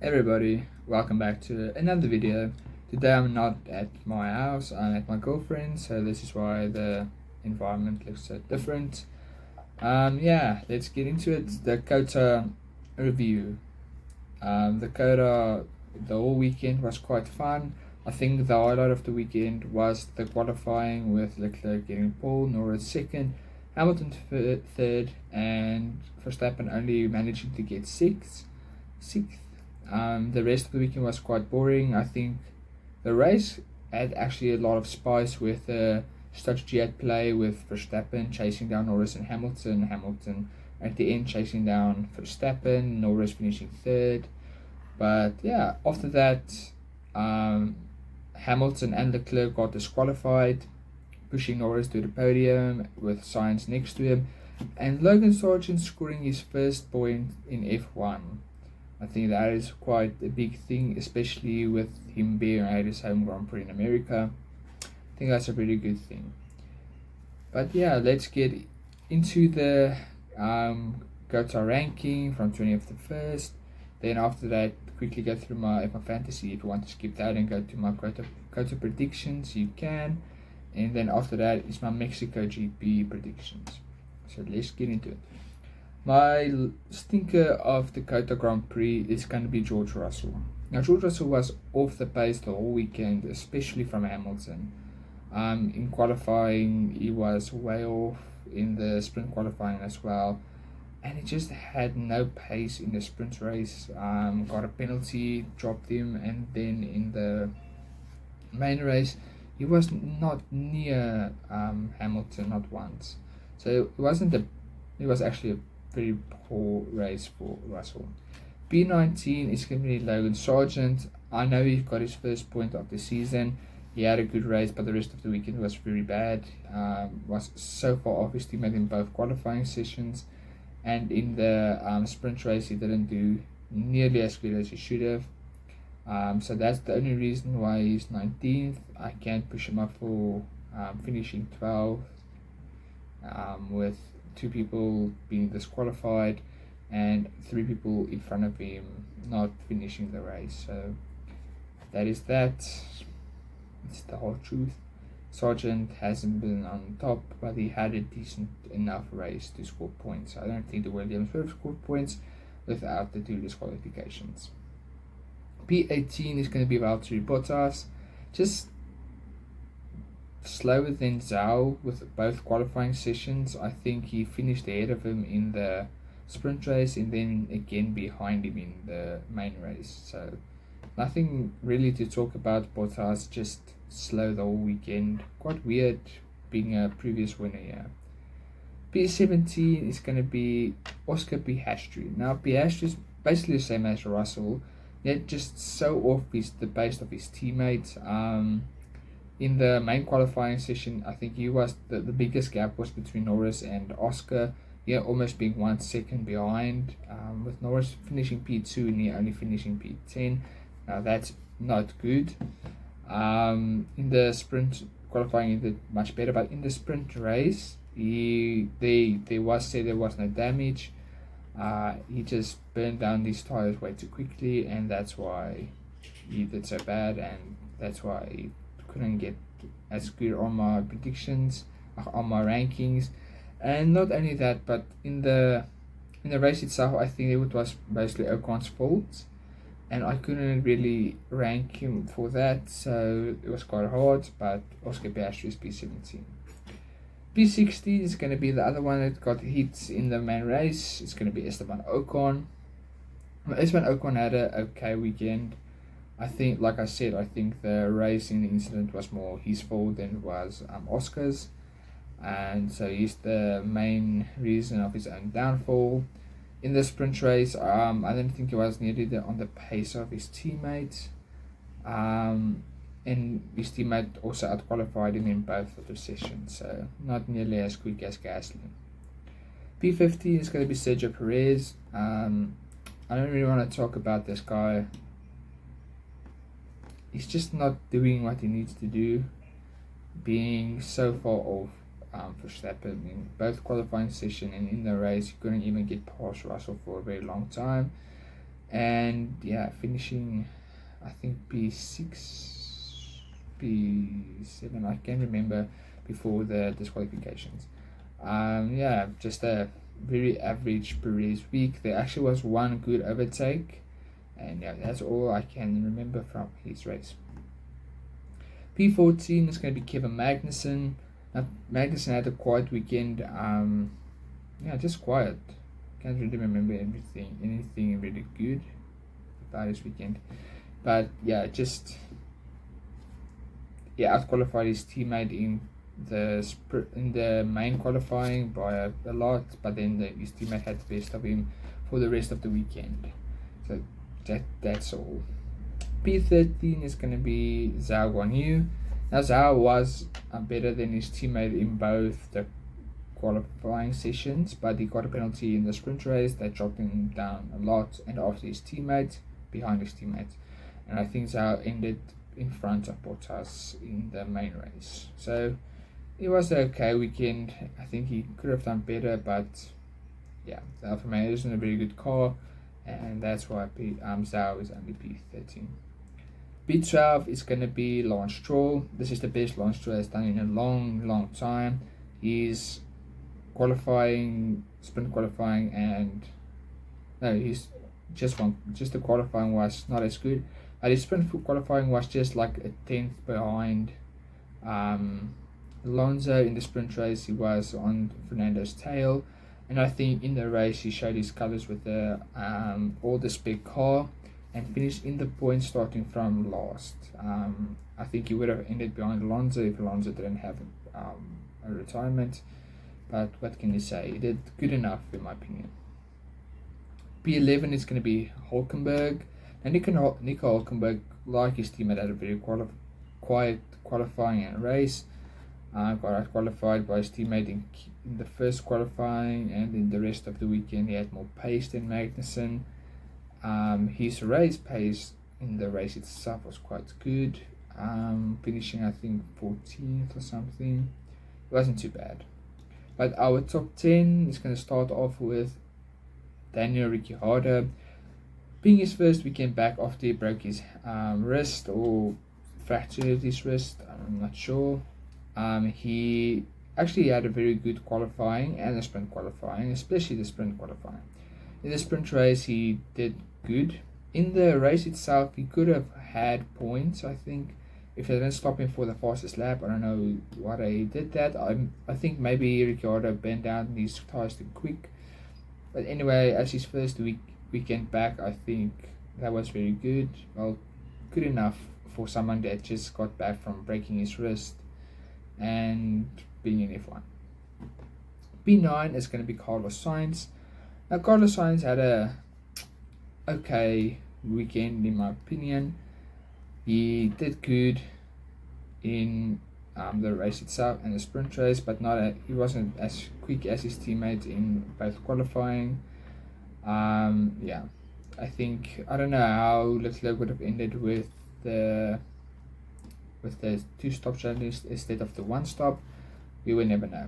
Everybody, welcome back to another video. Today I'm not at my house, I'm at my girlfriend, so this is why the environment looks so different. Yeah, let's get into it. The COTA review. The COTA, the whole weekend was quite fun. I think the highlight of the weekend was the qualifying with Leclerc getting pole, Norris second, Hamilton third, and Verstappen only managing to get sixth. The rest of the weekend was quite boring. I think the race had actually a lot of spice with strategy at play with Verstappen chasing down Norris and Hamilton. Hamilton at the end chasing down Verstappen, Norris finishing third. But yeah, after that, Hamilton and Leclerc got disqualified, pushing Norris to the podium with Sainz next to him, and Logan Sargent scoring his first point in F1. I think that is quite a big thing, especially with him being at his home Grand Prix in America. I think that's a pretty good thing. But yeah, let's get into the COTA ranking from 20th to 1st. Then after that, quickly go through my fantasy. If you want to skip that and go to my COTA predictions, you can. And then after that is my Mexico GP predictions. So let's get into it. My stinker of the COTA Grand Prix is going to be George Russell. Now, George Russell was off the pace the whole weekend, especially from Hamilton. In qualifying, he was way off in the sprint qualifying as well. And he just had no pace in the sprint race. Got a penalty, dropped him, and then in the main race, he was not near Hamilton, not once. So it was actually a very poor race for Russell. P19 is going to be Logan Sargent. I know he got his first point of the season. He had a good race, but the rest of the weekend was very bad. Was so far off his teammate in both qualifying sessions, and in the sprint race he didn't do nearly as good as he should have. So that's the only reason why he's 19th. I can't push him up for finishing 12th with 2 people being disqualified and 3 people in front of him not finishing the race. So that is that. It's the whole truth. Sargent hasn't been on top, but he had a decent enough race to score points. I don't think the Williams would have scored points without the 2 disqualifications. P18 is going to be Valtteri Bottas. Just slower than Zhou with both qualifying sessions. I think he finished ahead of him in the sprint race and then again behind him in the main race. So nothing really to talk about. Bottas just slow the whole weekend. Quite weird being a previous winner here. P17 is going to be Oscar Piastri. Now Piastri is basically the same as Russell, yet just so off the pace of his teammates. In the main qualifying session, I think he was the biggest gap was between Norris and Oscar. Yeah, almost being 1 second behind, with Norris finishing P2 and he only finishing P10. Now that's not good. In the sprint qualifying, he did much better, but in the sprint race, there was no damage. He just burned down these tires way too quickly, and that's why he did so bad, and that's why he couldn't get as good on my predictions, on my rankings. And not only that, but in the race itself, I think it was basically Ocon's fault, and I couldn't really rank him for that, so it was quite hard. But Oscar Piastri is P17. P16 is going to be the other one that got hits in the main race. It's going to be Esteban Ocon. Esteban Ocon had an okay weekend. I think, like I said, I think the racing incident was more his fault than it was Oscar's. And so he's the main reason of his own downfall. In the sprint race, I don't think he was nearly on the pace of his teammates. And his teammate also outqualified him in both of the sessions, so not nearly as quick as Gasly. P15 is going to be Sergio Perez. I don't really want to talk about this guy. He's just not doing what he needs to do, being so far off Verstappen in both qualifying session and in the race. He couldn't even get past Russell for a very long time. and yeah, finishing I think P6, P7, I can't remember, before the disqualifications. Yeah, just a very average Perez week. There actually was one good overtake, and yeah, that's all I can remember from his race. P14 is going to be Kevin Magnussen. Now, Magnussen had a quiet weekend. Yeah, just quiet. Can't really remember anything really good about his weekend. But yeah, just outqualified his teammate in the main qualifying by a lot, but then his teammate had the best of him for the rest of the weekend. So that's all. P13 is going to be Zhao Guanyu. Now Zhao was better than his teammate in both the qualifying sessions, but he got a penalty in the sprint race that dropped him down a lot, and after his teammates, behind his teammates. And I think Zhao ended in front of Bottas in the main race. So it was an okay weekend. I think he could have done better, but yeah, the Alfa Romeo isn't a very good car, and that's why Zhao is only P13. P12 is going to be Lance Stroll. This is the best Lance Stroll has done in a long time. He's sprint qualifying, and no, he's just the qualifying was not as good. His sprint qualifying was just like a 10th behind Alonso. In the sprint race, he was on Fernando's tail, and I think in the race he showed his colors with the older spec car and finished in the points starting from last. I think he would have ended behind Alonso if Alonso didn't have a retirement, but what can you say? He did good enough in my opinion. P11 is going to be Hulkenberg. And Nico Hulkenberg, like his teammate, had a very quiet qualifying and race. Got out qualified by his teammate in the first qualifying, and in the rest of the weekend he had more pace than Magnussen. His race pace in the race itself was quite good, finishing I think 14th or something. It wasn't too bad. But our top 10 is going to start off with Daniel Ricciardo. Being his first weekend back after he broke his wrist or fractured his wrist, I'm not sure. He actually had a very good qualifying and the sprint qualifying, especially the sprint qualifying. In the sprint race, he did good. In the race itself, he could have had points, I think, if they didn't stop him for the fastest lap. I don't know why they did that. I think maybe Ricciardo bent down his tires too quick. But anyway, as his first weekend back, I think that was very good. Well, good enough for someone that just got back from breaking his wrist and being in F1. P9 is going to be Carlos Sainz. Now, Carlos Sainz had a okay weekend in my opinion. He did good in the race itself and the sprint race, but he wasn't as quick as his teammates in both qualifying. Yeah, I think I don't know how Leclerc would have ended with the 2-stop challenge instead of the 1-stop. We will never know.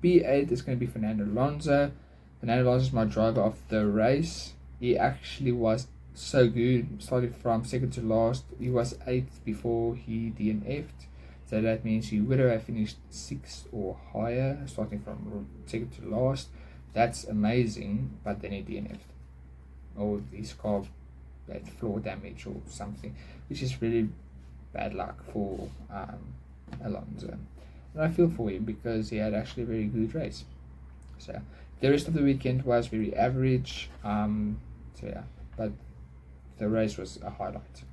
P8 is going to be Fernando Alonso. Fernando Alonso is my driver of the race. He actually was so good, started from second to last. He was 8th before he DNF'd, so that means he would have finished 6th or higher, starting from second to last. That's amazing, but then he DNF'd, or his car had floor damage or something, which is really bad luck for Alonso. And I feel for him because he had actually a very good race. So the rest of the weekend was very average. So yeah, but the race was a highlight.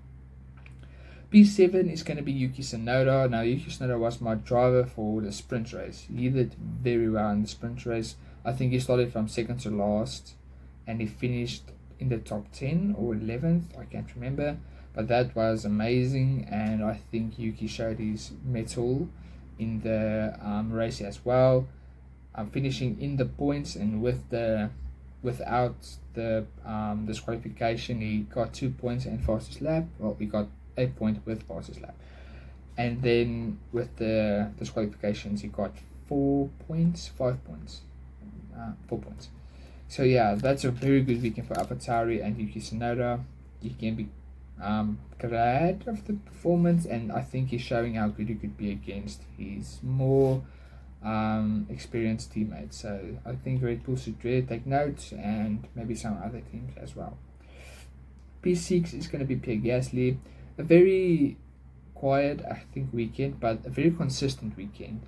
P7 is going to be Yuki Tsunoda. Now, Yuki Tsunoda was my driver for the sprint race. He did very well in the sprint race. I think he started from second to last, and he finished in the top 10 or 11th. I can't remember, but that was amazing. And I think Yuki showed his mettle in the race as well. Finishing in the points, and without the disqualification, he got 2 points and fastest lap. Well, he got 8 points with fastest lap, and then with the disqualifications, he got 4 points. So yeah, that's a very good weekend for AlphaTauri and Yuki Tsunoda. You can be glad of the performance, and I think he's showing how good he could be against his more experienced teammates. So I think Red Bull should really take notes, and maybe some other teams as well. P6 is going to be Pierre Gasly. A very quiet, I think, weekend, but a very consistent weekend.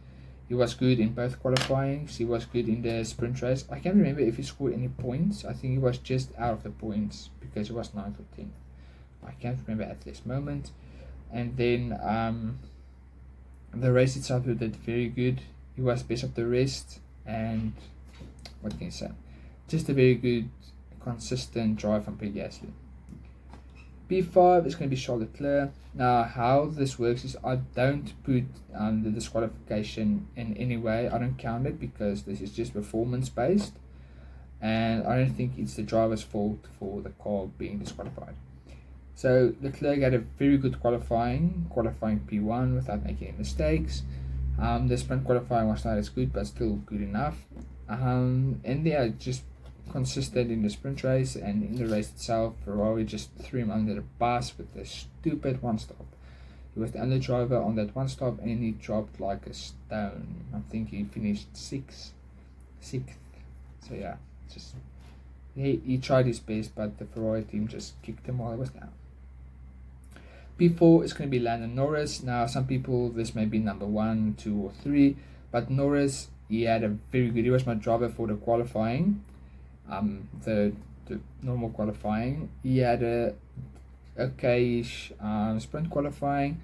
He was good in both qualifying. He was good in the sprint race. I can't remember if he scored any points. I think he was just out of the points because he was 9th or 10th. I can't remember at this moment. And then the race itself, he did very good. He was best of the rest. And what can you say? Just a very good, consistent drive from Pierre Gasly. P5 is going to be Charles Leclerc. Now, how this works is I don't put the disqualification in any way. I don't count it because this is just performance based, and I don't think it's the driver's fault for the car being disqualified. So Leclerc had a very good qualifying P1 without making any mistakes. The sprint qualifying was not as good, but still good enough. And yeah, just consistent in the sprint race, and in the race itself, Ferrari just threw him under the bus with a stupid one stop. He was the only driver on that one stop, and he dropped like a stone. I think he finished sixth. So yeah, just he tried his best, but the Ferrari team just kicked him while he was down. P4 is going to be Lando Norris. Now, some people, this may be number 1, 2, or 3, but Norris, he had a very good. He was my driver for the qualifying. The normal qualifying, he had a okay-ish sprint qualifying.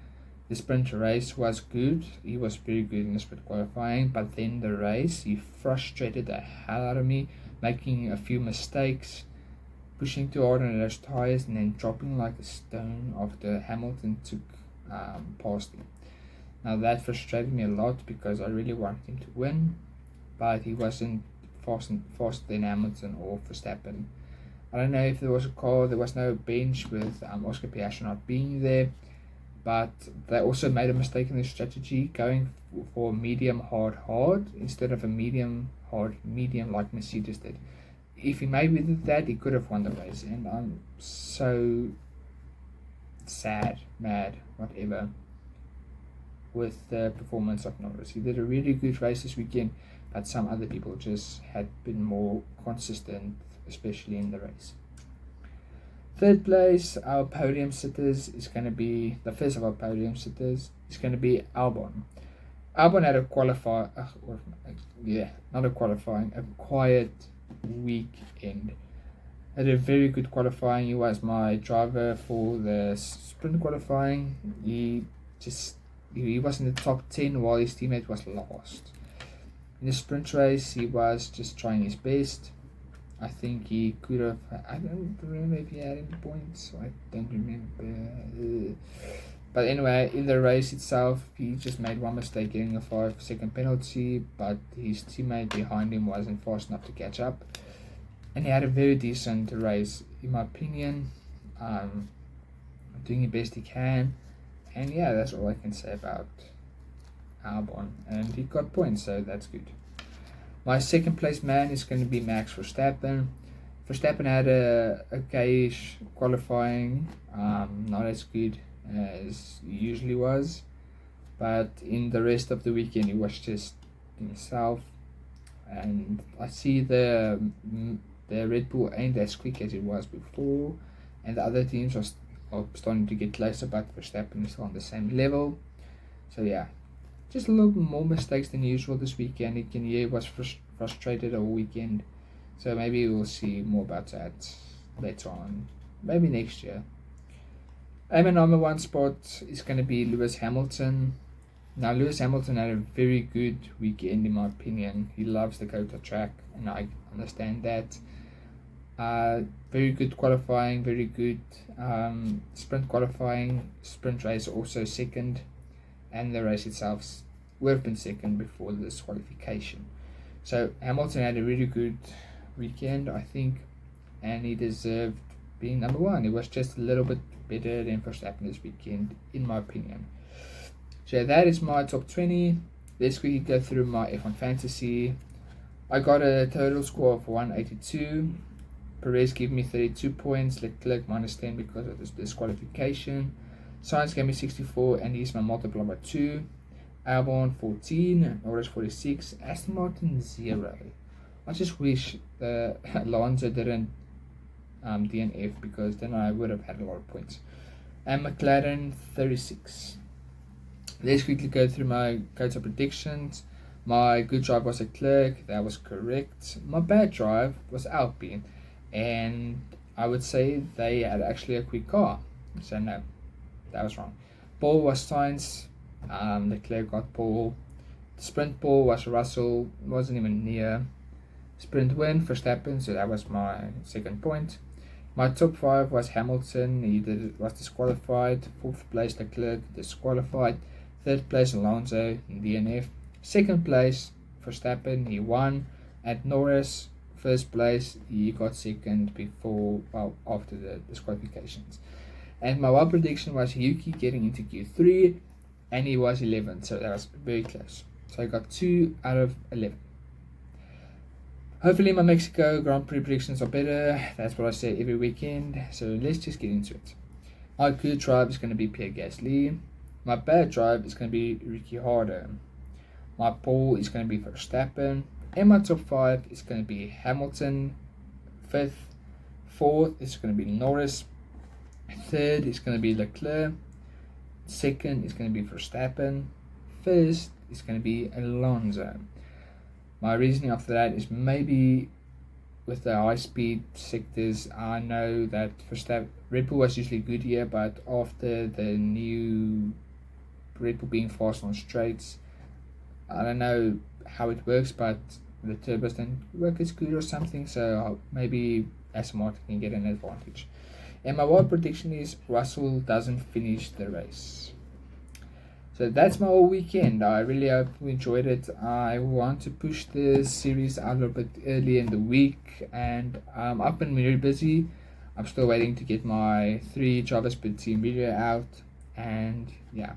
The sprint race was good. He was very good in the sprint qualifying, but then the race, he frustrated the hell out of me, making a few mistakes, pushing too hard on those tires, and then dropping like a stone after Hamilton took past him. Now that frustrated me a lot because I really wanted him to win, but he wasn't faster than Hamilton or Verstappen. I don't know if there was a car, there was no bench with Oscar Piastri not being there, but they also made a mistake in their strategy, going for medium hard instead of a medium hard medium like Mercedes did. If he maybe did that, he could have won the race, and I'm so sad, mad, whatever, with the performance of Norris. He did a really good race this weekend, but some other people just had been more consistent, especially in the race. Third place, our podium sitters is going to be, the first of our podium sitters is going to be Albon. Albon had a a quiet weekend. Had a very good qualifying. He was my driver for the sprint qualifying. He was in the top 10 while his teammate was last. In the sprint race, he was just trying his best. I think he could have, I don't remember if he had any points, I don't remember. But anyway, in the race itself, he just made one mistake, getting a 5-second penalty, but his teammate behind him wasn't fast enough to catch up. And he had a very decent race, in my opinion, doing the best he can. And yeah, that's all I can say about Albon, and he got points, so that's good. My second place man is going to be Max Verstappen. Verstappen had a okay-ish qualifying, not as good as he usually was, but in the rest of the weekend he was just himself. And I see the Red Bull ain't as quick as it was before, and the other teams are starting to get closer, but Verstappen is on the same level. So yeah, just a little more mistakes than usual this weekend. He was frustrated all weekend, so maybe we'll see more about that later on, maybe next year. And my number 1 spot is going to be Lewis Hamilton. Now, Lewis Hamilton had a very good weekend, in my opinion. He loves the COTA track, and I understand that. Very good qualifying, very good sprint qualifying, sprint race also second, and the race itself would have been second before the disqualification. So Hamilton had a really good weekend, I think, and he deserved being number 1. He was just a little bit better than Verstappen this weekend, in my opinion. So that is my top 20. Let's quickly go through my F1 fantasy. I got a total score of 182. Perez gave me 32 points, Leclerc minus 10 because of this disqualification. Sainz gave me 64 and he's my multiplier by 2. Albon 14, Norris 46, Aston Martin 0. I just wish Alonso didn't DNF because then I would have had a lot of points. And McLaren 36. Let's quickly go through my COTA predictions. My good drive was Leclerc, that was correct. My bad drive was Alpine, and I would say they had actually a quick car, so no, that was wrong. Pole was Sainz, Leclerc got pole. Sprint pole was Russell, wasn't even near. Sprint win, Verstappen, so that was my second point. My top 5 was Hamilton, was disqualified. 4th place Leclerc, disqualified. 3rd place Alonso, DNF. 2nd place Verstappen, he won. At Norris, 1st place, he got 2nd after the disqualifications. And my wild prediction was Yuki getting into Q3, and he was 11th, so that was very close. So I got 2 out of 11. Hopefully my Mexico Grand Prix predictions are better. That's what I say every weekend. So let's just get into it. My good drive is going to be Pierre Gasly. My bad drive is going to be Ricciardo. My pole is going to be Verstappen. And my top 5 is going to be Hamilton. 5th. 4th is going to be Norris. 3rd is going to be Leclerc. 2nd is going to be Verstappen. 1st is going to be Alonso. My reasoning after that is maybe with the high-speed sectors, I know that Red Bull was usually good here, but after the new Red Bull being fast on straights, I don't know how it works, but the turbos don't work as good or something, so maybe Aston Martin can get an advantage. And my wild prediction is Russell doesn't finish the race. So that's my whole weekend. I really hope you enjoyed it. I want to push this series out a little bit early in the week, and I've been very busy. I'm still waiting to get my 3 drivers per team video out, and yeah,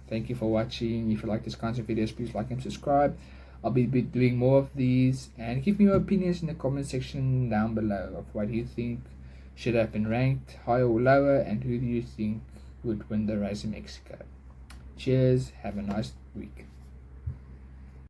thank you for watching. If you like this kinds of videos, please like and subscribe. I'll be doing more of these, and give me your opinions in the comment section down below of what you think should have been ranked higher or lower, and who do you think would win the race in Mexico. Cheers, have a nice week.